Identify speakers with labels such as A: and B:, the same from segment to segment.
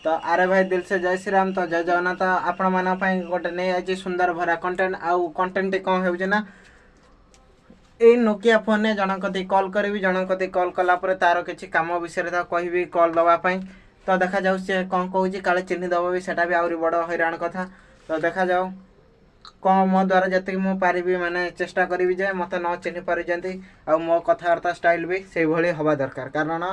A: तो आरे भाई दिल से जय श्री राम। तो जय जगन्नाथ। आपण मान गोटे नहीं आज सुंदर भरा कंटेंट आउ कंटेंट कौन हो ये नोकिया फोन ने जन कति कल करी जन कति कल कलापर तार किसी कम विषय कहि कल दवापाई। तो देखा जाऊ सी कौन कौन काले चिन्ह दब भी सेटा भी आहरी बड़ हैरान कथा। तो देखा जाऊ कौन मो द्वारा जी मुझे पारि माने चेष्टा करी जे मत न चिन्ह पारि आ मो कथबार्ता स्टाइल भी से भाई हवा दरकार। कारण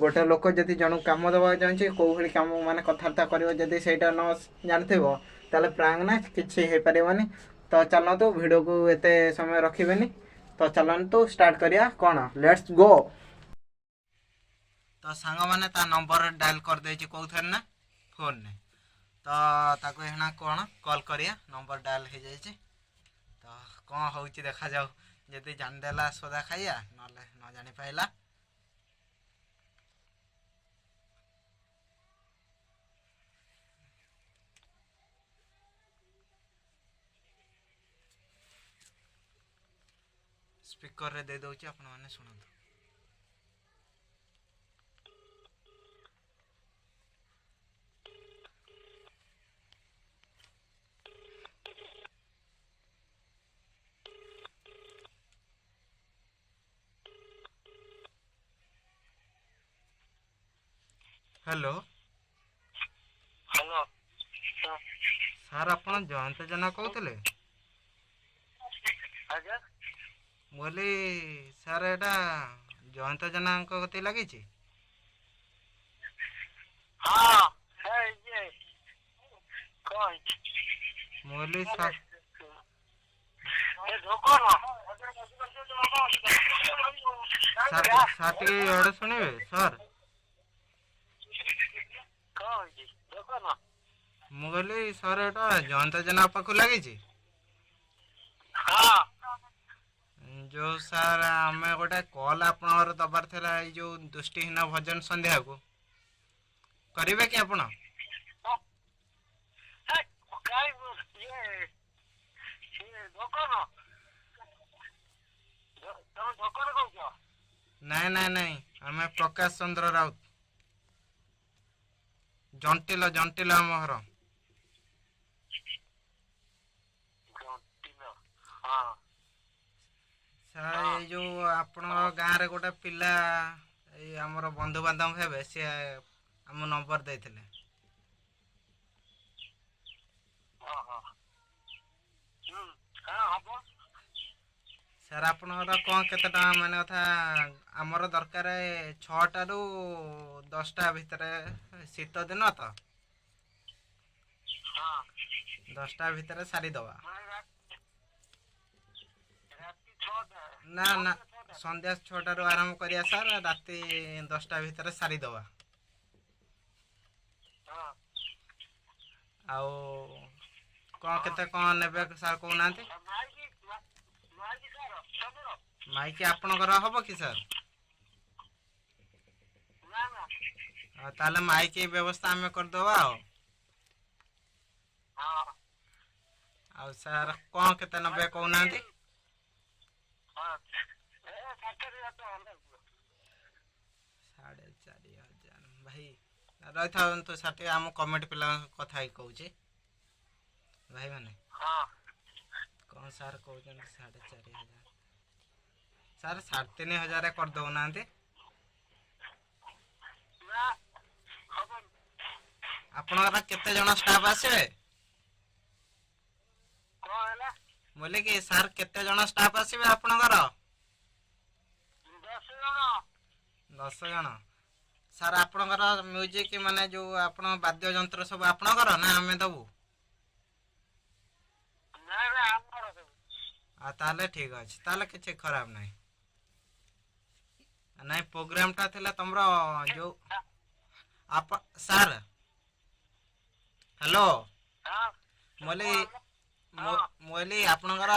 A: गोटे लोक जदि जन कम दबा चाहिए कौ भाई कम माने कथबार्ता करी से न जानथिबो ताले प्रांग ना किसी हो पारनी। तो चलतु वीडियो को एते समय रखिबेनी। तो चलतु स्टार्ट करिया कौन लेट्स गो। तो सांग माने ता नंबर डायल कर देछि कोथर ना फोन ने। तो ताको हेना कौन कॉल करिया नंबर डायल हो जाइए। तो कौन हो देखा जाऊ जदि जानदेला सोदा खाइया नले न जानी पाइला। स्पीकर रे दे दउची आपण माने सुनंतु। हेलो
B: हेलो
A: सर आपण जयंत जेना कहते
B: आज्ञा
A: बोली सर एटा जयंत जेना कते लगी।
B: हाँ है ये कौन
A: बोली सर
B: ये धोखो ना
A: साटी एडे सुनिबे सर
B: कौन जी धोखो ना
A: मु कहली सर एटा जयंत जेना पाखु लगी।
B: हाँ
A: जो सर आम गोटे कल आपणर दबार था जो दृष्टिहीन भजन संध्या को करेंगे कि आपण
B: काय ये धोखो ना तुम धोखो ना कहूँ
A: नाई नाई नाई आम प्रकाश चंद्र राउत जंटिल जंटिल आम घर
B: हाँ
A: सर ये जो आपण गाँव रे गोटे पिला आमर बंधु बांधव हे सी आम नंबर देते
B: हाँ हाँ हाँ हम
A: सर आपणर कौन केते टका माने कथा आमर दरकार 6टा रु 10टा भितर शीत दिन तो
B: हाँ
A: 10टा भितर सारी दवा
B: राती 6
A: ना ना संध्या 6टा रु आरंभ करिया सर राति 10टा भितर सारी दवा
B: हाँ
A: आउ कौन केते कौन नेबे सर कहना माइक आपणकर हम कि सर
B: ना ना
A: ताले माइक व्यवस्था आम करदे
B: हाँ
A: आउ सर कौन केते नबे कहना
B: हाँ
A: 4,500 भाई रही था तो साथी आम कमेटी पिला कथा कहूँ भाई मैंने
B: हाँ
A: कौन सर कहते 4,500 सर 3,500 कर दौना आपणकर केते जन स्टाफ आसबे बोले कि सर केते जन स्टाफ आसबे आपणकर 10 जन सर आपणकर म्यूजिक माने जो आपण वाद्य यंत्र सब आपणकर ना आमे दबु ताले ठीक अच्छे ताले किसी खराब नहीं नहीं प्रोग्राम टा थिला तमरो जो आप सर हेलो मोली मोली आपणकर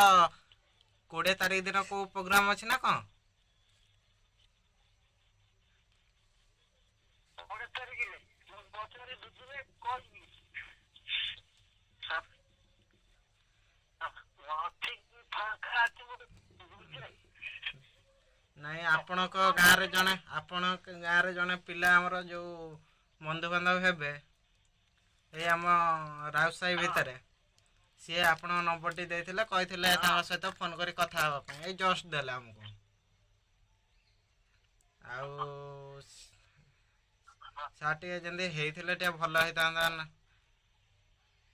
A: 20 तारीख दिन को प्रोग्राम अच्छी ना कौन नहीं आपण गाँव जड़े आपण गाँव जड़े पिला आमर जो बंधु बांधव हे ଏଇ ଆମ ରାଉସାହି ଭିତରେ ସିଏ ଆପଣଙ୍କ ନମ୍ବରଟି ଦେଇଥିଲେ କହିଥିଲେ ତାଙ୍କ ସହିତ ଫୋନ୍ କରି କଥା ହେବା ପାଇଁ ଏଇ ଜଷ୍ଟ ଦେଲେ ଆମକୁ ଆଉ ସାର୍ ଟିକେ ଯେମିତି ହେଇଥିଲେ ଟିକେ ଭଲ ହେଇଥାନ୍ତା ନା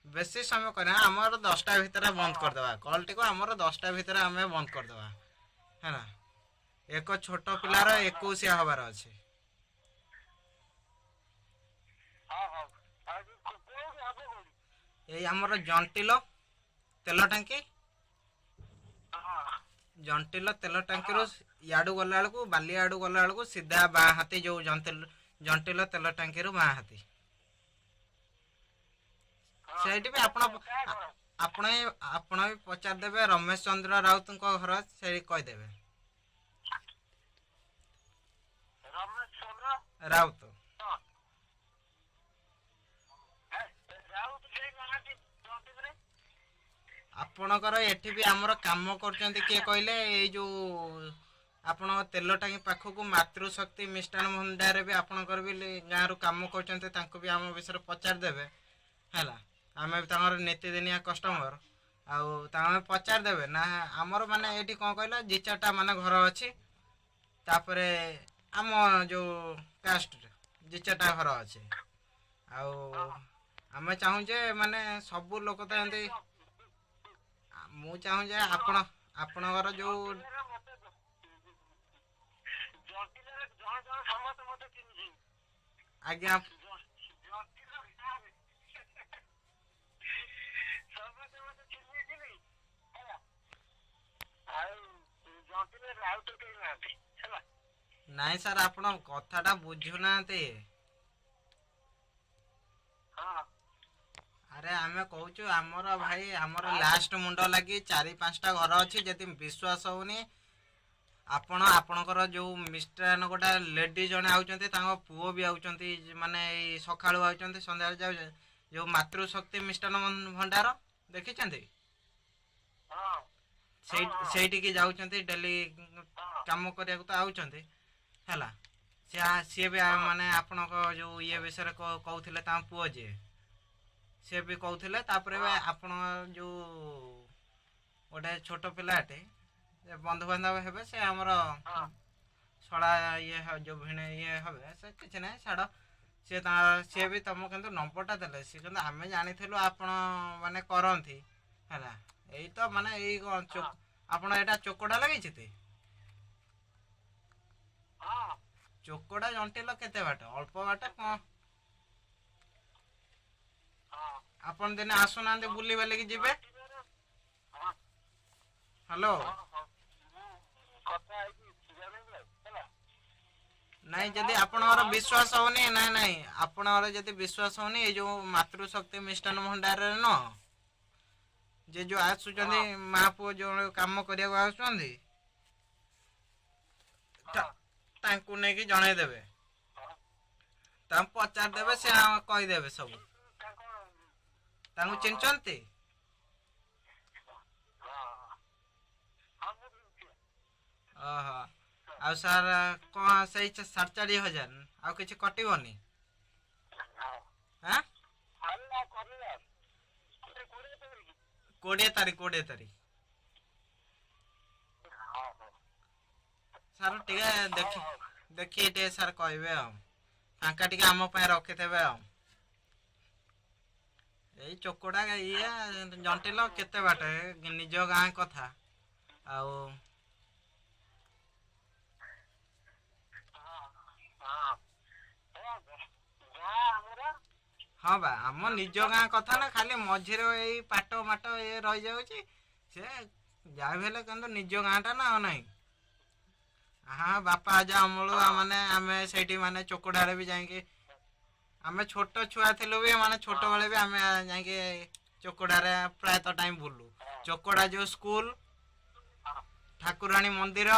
A: ବେଶୀ ସମୟ କରିବା ଆମର 10ଟା ଭିତରେ ବନ୍ଦ କରିଦେବା କଲ୍ଟିକୁ ଆମର 10ଟା ଭିତରେ ଆମେ ବନ୍ଦ କରିଦେବା ହେଲା ଏକ ଛୋଟ ପିଲାର 21 ହେବାର ଅଛି ଏଇ ଆମର ଜଣ୍ଟିଲ ତେଲ ଟାଙ୍କି ଜଣ୍ଟିଲ ତେଲ ଟାଙ୍କିରୁ ଇଆଡ଼ୁ ଗଲାବେଳକୁ ବାଲି ଆଡ଼ୁ ଗଲାବେଳକୁ ସିଧା ବାଁ ହାତୀ ଯେଉଁ ଜଣ୍ଟିଲ ତେଲ ଟାଙ୍କିରୁ ବାଁ ହାତୀ ସେଇଠି ବି ଆପଣ ବି ପଚାରିଦେବେ ରମେଶ ଚନ୍ଦ୍ର ରାଉତଙ୍କ ଘର ସେଇ କହିଦେବେ ରାଉତ ଆପଣଙ୍କର ଏଠି ବି ଆମର କାମ କରୁଛନ୍ତି କିଏ କହିଲେ ଏଇ ଯେଉଁ ଆପଣଙ୍କ ତେଲ ଟାଙ୍କି ପାଖକୁ ମାତୃଶକ୍ତି ମିଷ୍ଟାନ ଭଣ୍ଡାରରେ ବି ଆପଣଙ୍କର ବି ଗାଁରୁ କାମ କରୁଛନ୍ତି ତାଙ୍କୁ ବି ଆମ ବିଷୟରେ ପଚାରିଦେବେ ହେଲା ଆମେ ବି ତାଙ୍କର ନୀତିଦିନିଆ କଷ୍ଟମର ଆଉ ତାଙ୍କୁ ପଚାରିଦେବେ ନା ଆମର ମାନେ ଏଇଠି କ'ଣ କହିଲ ଦି ଚାରିଟା ମାନେ ଘର ଅଛି ତାପରେ ଆମ ଯେଉଁ କାଷ୍ଟରେ ଦି ଚାରିଟା ଘର ଅଛି ଆଉ ଆମେ ଚାହୁଁଛେ ମାନେ ସବୁ ଲୋକ ତ ଏମିତି ମୁଁ ଚାହୁଁଛି ଆପଣଙ୍କର ଯେଉଁ ଆଜ୍ଞା ନାଇଁ ସାର୍ ଆପଣ କଥାଟା ବୁଝୁନାହାନ୍ତି ଆରେ ଆମେ କହୁଛୁ ଆମର ଭାଇ ଆମର ଲାଷ୍ଟ ମୁଣ୍ଡ ଲାଗି 4-5ଟା ଘର ଅଛି ଯଦି ବିଶ୍ୱାସ ହେଉନି ଆପଣଙ୍କର ଯେଉଁ ମିଷ୍ଟାନ ଗୋଟେ ଲେଡି ଜଣେ ଆଉଛନ୍ତି ତାଙ୍କ ପୁଅ ବି ଆଉଛନ୍ତି ମାନେ ଏଇ ସକାଳୁ ଆଉଛନ୍ତି ସନ୍ଧ୍ୟାବେଳେ ଯାଉଛନ୍ତି ଯେଉଁ ମାତୃଶକ୍ତି ମିଷ୍ଟାନ ଭଣ୍ଡାର ଦେଖିଛନ୍ତି ସେଇଠିକି ଯାଉଛନ୍ତି ଡେଲି କାମ କରିବାକୁ ତ ଆଉଛନ୍ତି ହେଲା ସିଏ ବି ମାନେ ଆପଣଙ୍କ ଯେଉଁ ଇଏ ବିଷୟରେ କହୁଥିଲେ ତାଙ୍କ ପୁଅ ଯିଏ ସିଏ ବି କହୁଥିଲେ ତାପରେ ବି ଆପଣ ଯେଉଁ ଗୋଟେ ଛୋଟ ପିଲାଟେ ବନ୍ଧୁବାନ୍ଧବ ହେବେ ସେ ଆମର ଶଳା ଇଏ ଯେଉଁ ଭିଣେଇ ଇଏ ହେବେ ସେ କିଛି ନାହିଁ ଛାଡ଼ ସିଏ ବି ତମକୁ କିନ୍ତୁ ନମ୍ବରଟା ଦେଲେ ସିଏ କିନ୍ତୁ ଆମେ ଜାଣିଥିଲୁ ଆପଣ ମାନେ କରନ୍ତି ହେଲା ଏଇ ତ ମାନେ ଏଇ ଆପଣ ଏଇଟା ଚୋକଟା ଲାଗିଛି ଚୋକଟା ଜଣ୍ଟିଲ କେତେ ବାଟ ଅଳ୍ପ ବାଟ କ'ଣ ଆପଣ ଦିନେ ଆସୁନାହାନ୍ତି ବୁଲି ବାଲିକି ଯିବେ ହ୍ୟାଲୋ ନାଇଁ ଯଦି ଆପଣଙ୍କର ବିଶ୍ୱାସ ହଉନି ନାଇଁ ଆପଣଙ୍କର ଯଦି ବିଶ୍ୱାସ ହଉନି ଏଇ ଯେଉଁ ମାତୃଶକ୍ତି ମିଷ୍ଟାନ ଭଣ୍ଡାରରେ ନୁହଁ ଯେ ଯେଉଁ ଆସୁଛନ୍ତି ମା ପୁଅ ଯେଉଁ କାମ କରିବାକୁ ଆସୁଛନ୍ତି ତାଙ୍କୁ ନେଇକି ଜଣେଇଦେବେ ତାଙ୍କୁ ପଚାରିଦେବେ ସେ କହିଦେବେ ସବୁ ତାଙ୍କୁ ଚିହ୍ନିଛନ୍ତି ଓହୋ ଆଉ ସାର୍ କ'ଣ ସେଇ 4,500 ଆଉ କିଛି କଟିବନି ଆଁ 20 ତାରିଖ ସାର୍ ଟିକେ ଦେଖିକି ଟିକେ ସାର୍ କହିବେ ଆଉ ଫାଙ୍କା ଟିକେ ଆମ ପାଇଁ ରଖିଦେବେ ଆଉ ଏଇ ଚୋକଟା ଇଏ ଜଣ୍ଟିଲ କେତେ ବାଟ ନିଜ ଗାଁ କଥା ଆଉ ହଁ ବା ଆମ ନିଜ ଗାଁ କଥା ନା ଖାଲି ମଝିରେ ଏଇ ପାଟ ମାଟ ଇଏ ରହିଯାଉଛି ସେ ଯାହା ବି ହେଲେ କିନ୍ତୁ ନିଜ ଗାଁଟା ନା ଆଉ ନାହିଁ ବାପା ଅଜା ଅମଳୁ ମାନେ ଆମେ ସେଇଠି ମାନେ ଚୋକଡ଼ାରେ ବି ଯାଇକି ଆମେ ଛୋଟ ଛୁଆ ଥିଲୁ ବି ମାନେ ଛୋଟବେଳେ ବି ଆମେ ଯାଇକି ଚୋକଡ଼ାରେ ପ୍ରାୟତଃ ଟାଇମ୍ ବୁଲୁ ଚୋକଡ଼ା ଯେଉଁ ସ୍କୁଲ ଠାକୁରାଣୀ ମନ୍ଦିର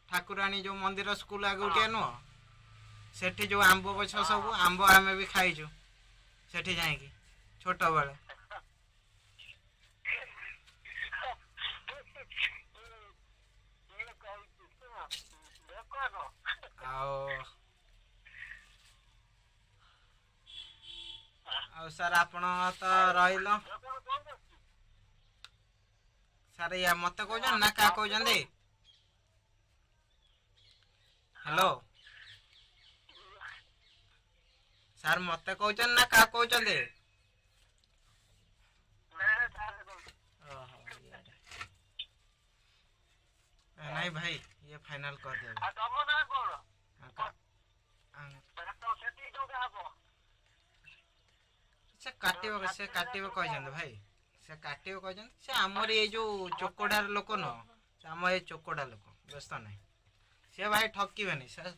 A: ଠାକୁରାଣୀ ଯେଉଁ ମନ୍ଦିର ସ୍କୁଲ ଆଗକୁ ଟିକେ ନୁହଁ ସେଠି ଯେଉଁ ଆମ୍ବ ଗଛ ସବୁ ଆମ୍ବ ଆମେ ବି ଖାଇଛୁ ସେଠି ଯାଇକି ଛୋଟବେଳେ ଆଉ ଆଉ ସାର୍ ଆପଣ ତ ରହିଲ ସାର୍ ଇଏ ମତେ କହୁଛନ୍ତି ନା କାହା କହୁଛନ୍ତି? ହ୍ୟାଲୋ ସାର୍ ମତେ କହୁଛନ୍ତି ନା କାହା କହୁଛନ୍ତି? ଓହୋ ନାଇଁ ଭାଇ ଇଏ ଫାଇନାଲ କରିଦେବେ।
B: ତମ ନାଁ କଣ?
A: ସେ କାଟିବ କହିଛନ୍ତି ଭାଇ, ସେ କାଟିବ କହିଛନ୍ତି। ସେ ଆମର ଏଇ ଯୋଉ ଚୋକଡାର ଲୋକ ନୁହଁ, ସେ ଆମ ଏଇ ଚୋକଡା ଲୋକ, ବ୍ୟସ୍ତ ନାହିଁ। ସେ ଭାଇ ଠକିବେନି। ସେ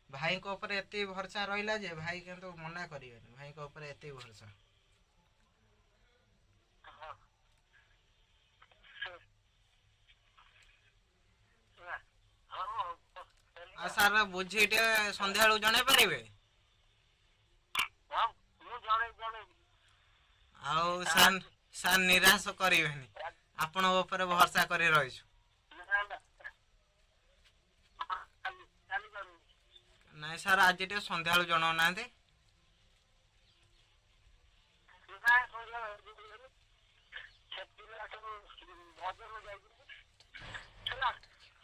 A: ଭାଇଙ୍କ ଉପରେ ଏତେ ଭରସା ରହିଲା ଯେ ଭାଇ କିନ୍ତୁ ମନା କରିବେନି। ଭାଇଙ୍କ ଉପରେ ଏତେ ଭରସା। ଆଉ ସାର୍ ବୁଝି ଟିକେ ସନ୍ଧ୍ୟାବେଳକୁ ଜଣେଇ ପାରିବେ? ଆଉ ସାର୍ ନିରାଶ କରିବେନି, ଆପଣଙ୍କ ଉପରେ ଭରସା କରି ରହିଛୁ। ନାଇଁ ସାର୍ ଆଜି ଟିକେ ସନ୍ଧ୍ୟାବେଳୁ ଜଣାଉନାହାନ୍ତି।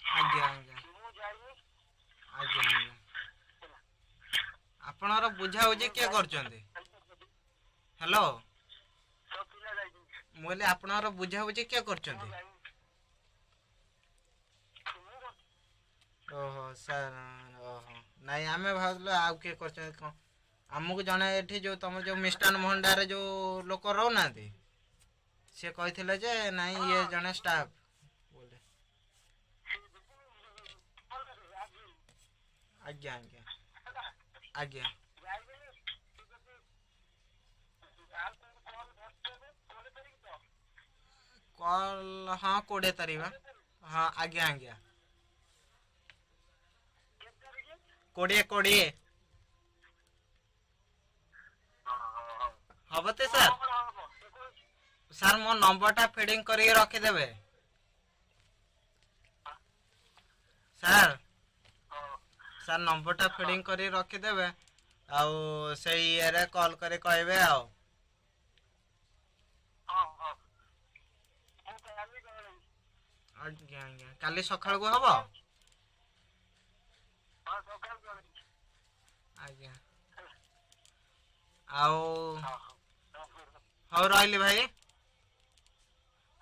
A: ଆଜ୍ଞା ଆଜ୍ଞା ଆଜ୍ଞା ଆଜ୍ଞା। ଆପଣଙ୍କର ବୁଝାବୁଝି କିଏ କରୁଛନ୍ତି? ହ୍ୟାଲୋ ମୁଁ କହିଲି ଆପଣଙ୍କର ବୁଝାବୁଝି କିଏ କରୁଛନ୍ତି? ଓହୋ ସାର୍ ଓହୋ ନାଇଁ ଆମେ ଭାବିଲୁ ଆଉ କିଏ କରୁଛନ୍ତି କଣ। ଆମକୁ ଜଣେ ଏଠି ଯୋଉ ତମର ଯୋଉ ମିଷ୍ଟାନ ଭଣ୍ଡାରରେ ଯୋଉ ଲୋକ ରହୁନାହାନ୍ତି, ସେ କହିଥିଲେ ଯେ ନାଇଁ ଇଏ ଜଣେ ଷ୍ଟାଫ୍ ବୋଲି। ଆଜ୍ଞା ଆଜ୍ଞା ଆଜ୍ଞା କଲ୍ ହଁ 20 ତାରିଖ ହଁ ଆଜ୍ଞା ଆଜ୍ଞା 20 ହବ ତ ସାର୍? ସାର୍ ମୋ ନମ୍ବରଟା ଫିଡ଼ିଙ୍ଗ କରିକି ରଖିଦେବେ ସାର୍। ସାର୍ ନମ୍ବରଟା ଫିଡ଼ିଙ୍ଗ କରି ରଖିଦେବେ, ଆଉ ସେଇ ଇଏରେ କଲ୍ କରି କହିବେ ଆଉ। ଆଜ୍ଞା ଆଜ୍ଞା କାଲି ସକାଳକୁ ହବ? ଆଜ୍ଞା ଆଉ ହଉ ରହିଲି ଭାଇ।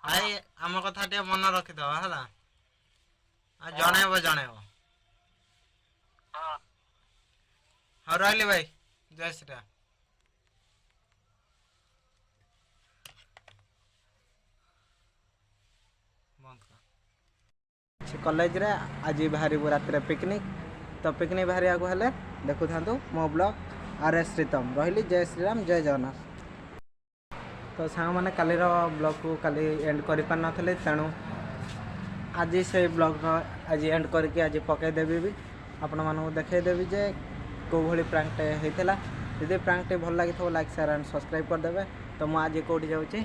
A: ଭାଇ ଆମ କଥା ଟିକେ ମନେ ରଖିଦବ ହେଲା। ଆଉ ଜଣେଇବ। ହଉ ରହିଲି ଭାଇ, ଜୟ ଶ୍ରୀରାମ। ସେ କଲେଜରେ ଆଜି ବାହାରିବୁ ରାତିରେ ପିକନିକ୍। ତ ପିକନିକ୍ ବାହାରିବାକୁ ହେଲେ ଦେଖୁଥାନ୍ତୁ ମୋ ବ୍ଲଗ୍ RS ଶ୍ରୀତମ। ରହିଲି, ଜୟ ଶ୍ରୀରାମ, ଜୟ ଜଗନ୍ନାଥ। ତ ସାଙ୍ଗମାନେ କାଲିର ବ୍ଲଗ୍କୁ କାଲି ଏଣ୍ଡ କରିପାରିନଥିଲି, ତେଣୁ ଆଜି ସେଇ ବ୍ଲଗ୍ର ଆଜି ଏଣ୍ଡ କରିକି ଆଜି ପକାଇଦେବି ବି। ଆପଣମାନଙ୍କୁ ଦେଖାଇଦେବି ଯେ କେଉଁ ଭଳି ପ୍ରାଙ୍କଟେ ହେଇଥିଲା। ଯଦି ପ୍ରାଙ୍କଟି ଭଲ ଲାଗିଥିବ ଲାଇକ୍ ସେୟାର ଆଣ୍ଡ ସବସ୍କ୍ରାଇବ୍ କରିଦେବେ। ତ ମୁଁ ଆଜି କେଉଁଠି ଯାଉଛି